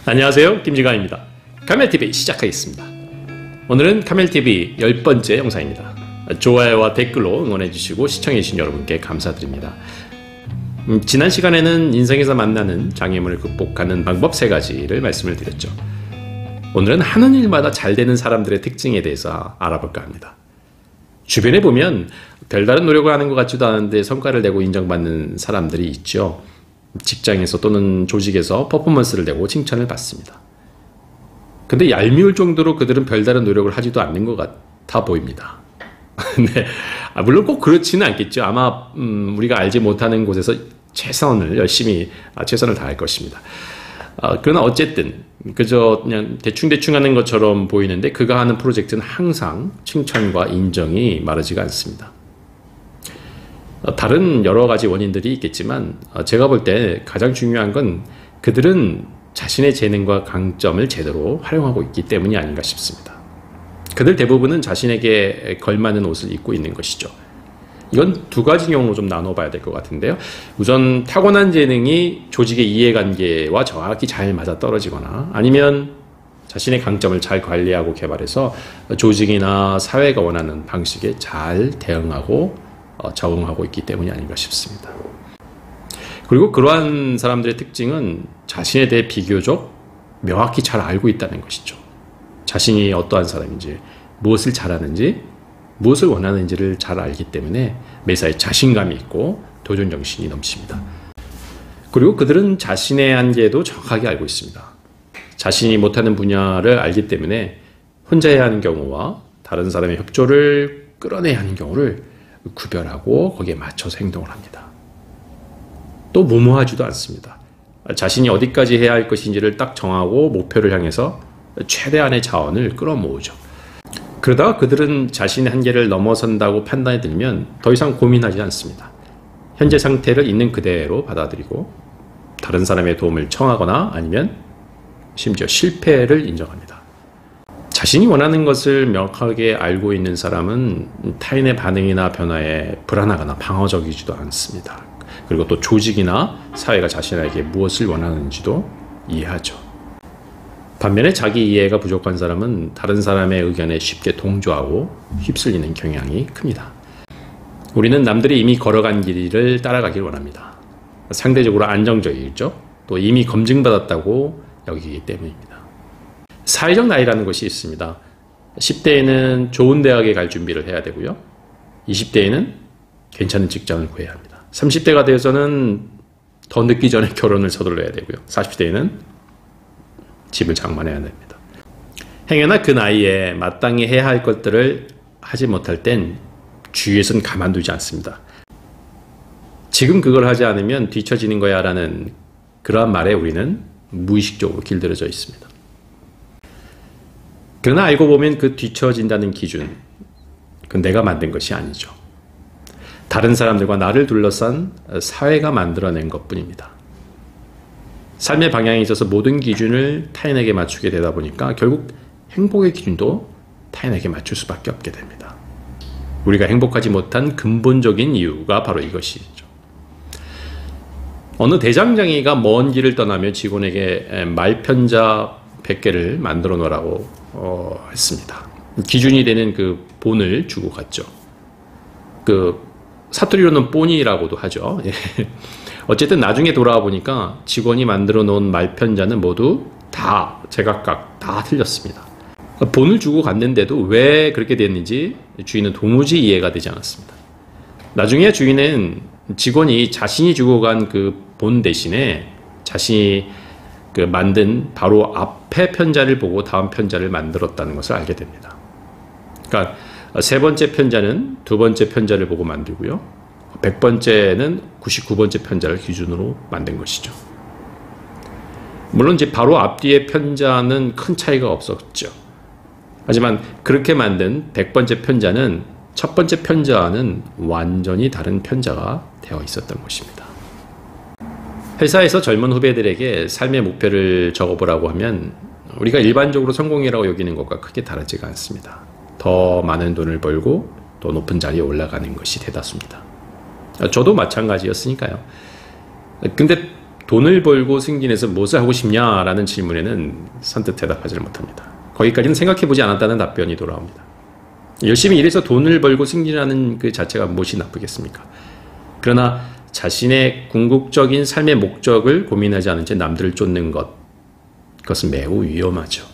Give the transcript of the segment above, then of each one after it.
안녕하세요, 김지강입니다. 카멜TV 시작하겠습니다. 오늘은 카멜TV 10번째 영상입니다. 좋아요와 댓글로 응원해주시고 시청해주신 여러분께 감사드립니다. 지난 시간에는 인생에서 만나는 장애물을 극복하는 방법 3가지를 말씀을 드렸죠. 오늘은 하는 일마다 잘 되는 사람들의 특징에 대해서 알아볼까 합니다. 주변에 보면 별다른 노력을 하는 것 같지도 않은데 성과를 내고 인정받는 사람들이 있죠. 직장에서 또는 조직에서 퍼포먼스를 내고 칭찬을 받습니다. 근데 얄미울 정도로 그들은 별다른 노력을 하지도 않는 것 같아 보입니다. 네. 물론 꼭 그렇지는 않겠죠. 아마 우리가 알지 못하는 곳에서 열심히 최선을 다할 것입니다. 그러나 어쨌든 그저 그냥 대충 하는 것처럼 보이는데 그가 하는 프로젝트는 항상 칭찬과 인정이 마르지가 않습니다. 다른 여러 가지 원인들이 있겠지만 제가 볼 때 가장 중요한 건 그들은 자신의 재능과 강점을 제대로 활용하고 있기 때문이 아닌가 싶습니다. 그들 대부분은 자신에게 걸맞는 옷을 입고 있는 것이죠. 이건 2가지 경우로 좀 나눠봐야 될 것 같은데요. 우선 타고난 재능이 조직의 이해관계와 정확히 잘 맞아떨어지거나 아니면 자신의 강점을 잘 관리하고 개발해서 조직이나 사회가 원하는 방식에 잘 대응하고 적응하고 있기 때문이 아닌가 싶습니다. 그리고 그러한 사람들의 특징은 자신에 대해 비교적 명확히 잘 알고 있다는 것이죠. 자신이 어떠한 사람인지, 무엇을 잘하는지, 무엇을 원하는지를 잘 알기 때문에 매사에 자신감이 있고 도전정신이 넘칩니다. 그리고 그들은 자신의 한계도 정확하게 알고 있습니다. 자신이 못하는 분야를 알기 때문에 혼자 해야 하는 경우와 다른 사람의 협조를 끌어내야 하는 경우를 구별하고 거기에 맞춰서 행동을 합니다. 또 무모하지도 않습니다. 자신이 어디까지 해야 할 것인지를 딱 정하고 목표를 향해서 최대한의 자원을 끌어모으죠. 그러다가 그들은 자신의 한계를 넘어선다고 판단이 들면 더 이상 고민하지 않습니다. 현재 상태를 있는 그대로 받아들이고 다른 사람의 도움을 청하거나 아니면 심지어 실패를 인정합니다. 자신이 원하는 것을 명확하게 알고 있는 사람은 타인의 반응이나 변화에 불안하거나 방어적이지도 않습니다. 그리고 또 조직이나 사회가 자신에게 무엇을 원하는지도 이해하죠. 반면에 자기 이해가 부족한 사람은 다른 사람의 의견에 쉽게 동조하고 휩쓸리는 경향이 큽니다. 우리는 남들이 이미 걸어간 길을 따라가길 원합니다. 상대적으로 안정적이겠죠. 또 이미 검증받았다고 여기기 때문입니다. 사회적 나이라는 것이 있습니다. 10대에는 좋은 대학에 갈 준비를 해야 되고요. 20대에는 괜찮은 직장을 구해야 합니다. 30대가 되어서는 더 늦기 전에 결혼을 서둘러야 되고요. 40대에는 집을 장만해야 됩니다. 행여나 그 나이에 마땅히 해야 할 것들을 하지 못할 땐 주위에서는 가만두지 않습니다. 지금 그걸 하지 않으면 뒤처지는 거야 라는 그러한 말에 우리는 무의식적으로 길들여져 있습니다. 그러나 알고 보면 그 뒤처진다는 기준, 그건 내가 만든 것이 아니죠. 다른 사람들과 나를 둘러싼 사회가 만들어낸 것뿐입니다. 삶의 방향에 있어서 모든 기준을 타인에게 맞추게 되다 보니까 결국 행복의 기준도 타인에게 맞출 수밖에 없게 됩니다. 우리가 행복하지 못한 근본적인 이유가 바로 이것이죠. 어느 대장장이가 먼 길을 떠나며 직원에게 말편자 100개를 만들어 놓으라고 했습니다. 기준이 되는 그 본을 주고 갔죠. 그 사투리로는 뽀니라고도 하죠. 어쨌든 나중에 돌아와 보니까 직원이 만들어 놓은 말편자는 모두 다 제각각 다 틀렸습니다. 본을 주고 갔는데도 왜 그렇게 됐는지 주인은 도무지 이해가 되지 않았습니다. 나중에 주인은 직원이 자신이 주고 간 그 본 대신에 자신이 그 만든 바로 앞에 편자를 보고 다음 편자를 만들었다는 것을 알게 됩니다. 그러니까 3번째 편자는 2번째 편자를 보고 만들고요. 100번째는 99번째 편자를 기준으로 만든 것이죠. 물론 이제 바로 앞뒤의 편자는 큰 차이가 없었죠. 하지만 그렇게 만든 100번째 편자는 첫 번째 편자와는 완전히 다른 편자가 되어 있었던 것입니다. 회사에서 젊은 후배들에게 삶의 목표를 적어보라고 하면 우리가 일반적으로 성공이라고 여기는 것과 크게 다르지가 않습니다. 더 많은 돈을 벌고 더 높은 자리에 올라가는 것이 대다수입니다. 저도 마찬가지였으니까요. 근데 돈을 벌고 승진해서 무엇을 하고 싶냐라는 질문에는 선뜻 대답하지 못합니다. 거기까지는 생각해보지 않았다는 답변이 돌아옵니다. 열심히 일해서 돈을 벌고 승진하는 그 자체가 무엇이 나쁘겠습니까? 그러나 자신의 궁극적인 삶의 목적을 고민하지 않은 채 남들을 쫓는 것, 그것은 매우 위험하죠.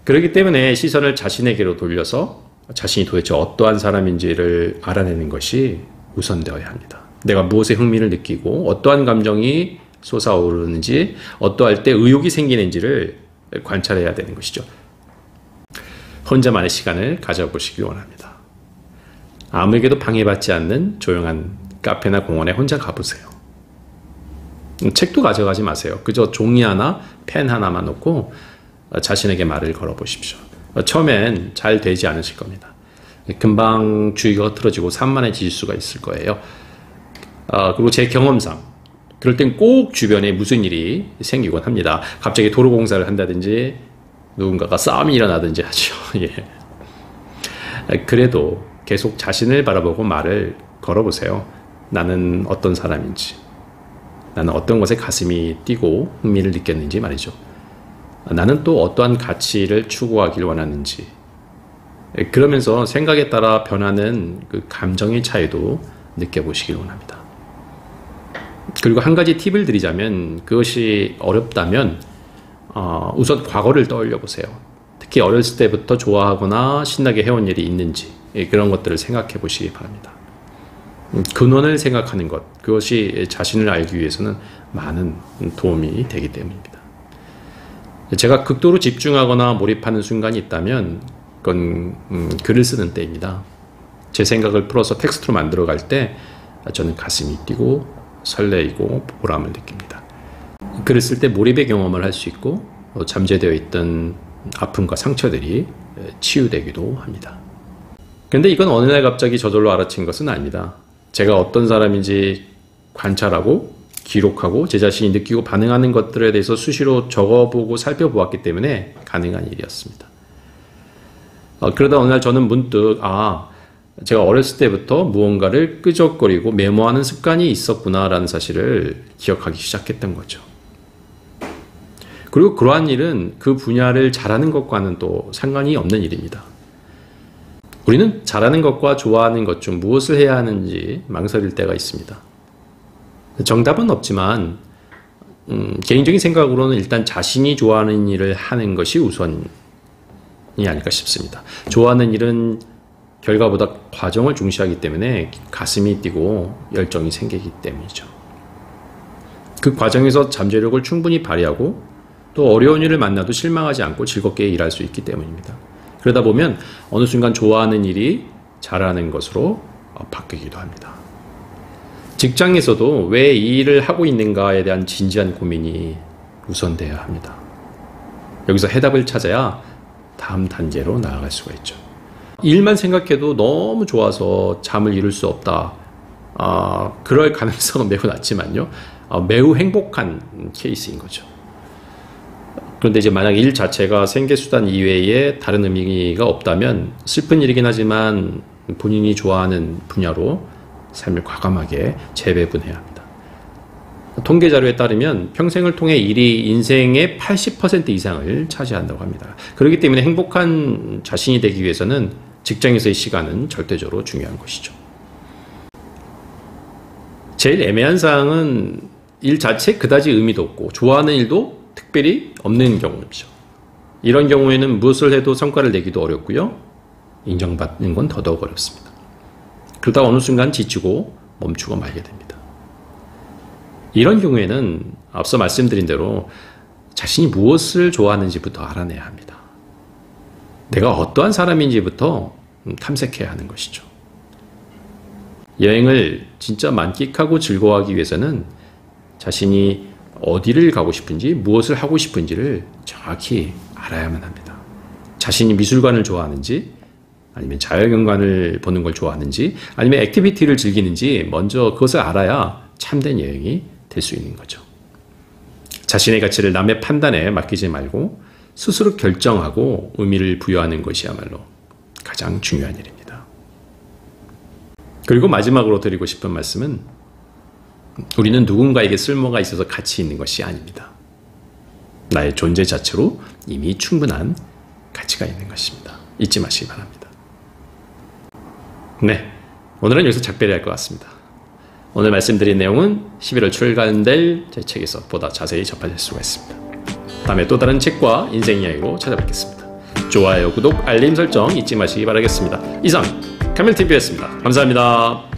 그렇기 때문에 시선을 자신에게로 돌려서 자신이 도대체 어떠한 사람인지를 알아내는 것이 우선되어야 합니다. 내가 무엇에 흥미를 느끼고 어떠한 감정이 솟아오르는지, 어떠할 때 의욕이 생기는지를 관찰해야 되는 것이죠. 혼자만의 시간을 가져보시길 원합니다. 아무에게도 방해받지 않는 조용한 카페나 공원에 혼자 가보세요. 책도 가져가지 마세요. 그저 종이 하나, 펜 하나만 놓고 자신에게 말을 걸어보십시오. 처음엔 잘 되지 않으실 겁니다. 금방 주의가 흐트러지고 산만해질 수가 있을 거예요. 그리고 제 경험상 그럴 땐 꼭 주변에 무슨 일이 생기곤 합니다. 갑자기 도로 공사를 한다든지 누군가가 싸움이 일어나든지 하죠. 예. 그래도 계속 자신을 바라보고 말을 걸어보세요. 나는 어떤 사람인지, 나는 어떤 것에 가슴이 뛰고 흥미를 느꼈는지 말이죠. 나는 또 어떠한 가치를 추구하길 원하는지, 그러면서 생각에 따라 변하는 그 감정의 차이도 느껴보시길 원합니다. 그리고 한 가지 팁을 드리자면, 그것이 어렵다면 우선 과거를 떠올려 보세요. 특히 어렸을 때부터 좋아하거나 신나게 해온 일이 있는지, 그런 것들을 생각해 보시기 바랍니다. 근원을 생각하는 것, 그것이 자신을 알기 위해서는 많은 도움이 되기 때문입니다. 제가 극도로 집중하거나 몰입하는 순간이 있다면 그건 글을 쓰는 때입니다. 제 생각을 풀어서 텍스트로 만들어갈 때 저는 가슴이 뛰고 설레이고 보람을 느낍니다. 글을 쓸 때 몰입의 경험을 할 수 있고 잠재되어 있던 아픔과 상처들이 치유되기도 합니다. 근데 이건 어느 날 갑자기 저절로 알아챈 것은 아닙니다. 제가 어떤 사람인지 관찰하고 기록하고 제 자신이 느끼고 반응하는 것들에 대해서 수시로 적어보고 살펴보았기 때문에 가능한 일이었습니다. 그러다 어느 날 저는 문득 제가 어렸을 때부터 무언가를 끄적거리고 메모하는 습관이 있었구나라는 사실을 기억하기 시작했던 거죠. 그리고 그러한 일은 그 분야를 잘하는 것과는 또 상관이 없는 일입니다. 우리는 잘하는 것과 좋아하는 것 중 무엇을 해야 하는지 망설일 때가 있습니다. 정답은 없지만 개인적인 생각으로는 일단 자신이 좋아하는 일을 하는 것이 우선이 아닐까 싶습니다. 좋아하는 일은 결과보다 과정을 중시하기 때문에 가슴이 뛰고 열정이 생기기 때문이죠. 그 과정에서 잠재력을 충분히 발휘하고 또 어려운 일을 만나도 실망하지 않고 즐겁게 일할 수 있기 때문입니다. 그러다 보면 어느 순간 좋아하는 일이 잘하는 것으로 바뀌기도 합니다. 직장에서도 왜 이 일을 하고 있는가에 대한 진지한 고민이 우선돼야 합니다. 여기서 해답을 찾아야 다음 단계로 나아갈 수가 있죠. 일만 생각해도 너무 좋아서 잠을 이룰 수 없다. 그럴 가능성은 매우 낮지만요. 매우 행복한 케이스인 거죠. 그런데 이제 만약 일 자체가 생계수단 이외에 다른 의미가 없다면 슬픈 일이긴 하지만 본인이 좋아하는 분야로 삶을 과감하게 재배분해야 합니다. 통계 자료에 따르면 평생을 통해 일이 인생의 80% 이상을 차지한다고 합니다. 그렇기 때문에 행복한 자신이 되기 위해서는 직장에서의 시간은 절대적으로 중요한 것이죠. 제일 애매한 사항은 일 자체에 그다지 의미도 없고 좋아하는 일도 특별히 없는 경우죠. 이런 경우에는 무엇을 해도 성과를 내기도 어렵고요. 인정받는 건 더더욱 어렵습니다. 그러다 어느 순간 지치고 멈추고 말게 됩니다. 이런 경우에는 앞서 말씀드린 대로 자신이 무엇을 좋아하는지부터 알아내야 합니다. 내가 어떠한 사람인지부터 탐색해야 하는 것이죠. 여행을 진짜 만끽하고 즐거워하기 위해서는 자신이 어디를 가고 싶은지 무엇을 하고 싶은지를 정확히 알아야만 합니다. 자신이 미술관을 좋아하는지 아니면 자연경관을 보는 걸 좋아하는지 아니면 액티비티를 즐기는지 먼저 그것을 알아야 참된 여행이 될 수 있는 거죠. 자신의 가치를 남의 판단에 맡기지 말고 스스로 결정하고 의미를 부여하는 것이야말로 가장 중요한 일입니다. 그리고 마지막으로 드리고 싶은 말씀은 우리는 누군가에게 쓸모가 있어서 가치 있는 것이 아닙니다. 나의 존재 자체로 이미 충분한 가치가 있는 것입니다. 잊지 마시기 바랍니다. 네, 오늘은 여기서 작별해야 할 것 같습니다. 오늘 말씀드린 내용은 11월 출간될 제 책에서 보다 자세히 접하실 수가 있습니다. 다음에 또 다른 책과 인생 이야기로 찾아뵙겠습니다. 좋아요, 구독, 알림 설정 잊지 마시기 바라겠습니다. 이상 카멜TV였습니다. 감사합니다.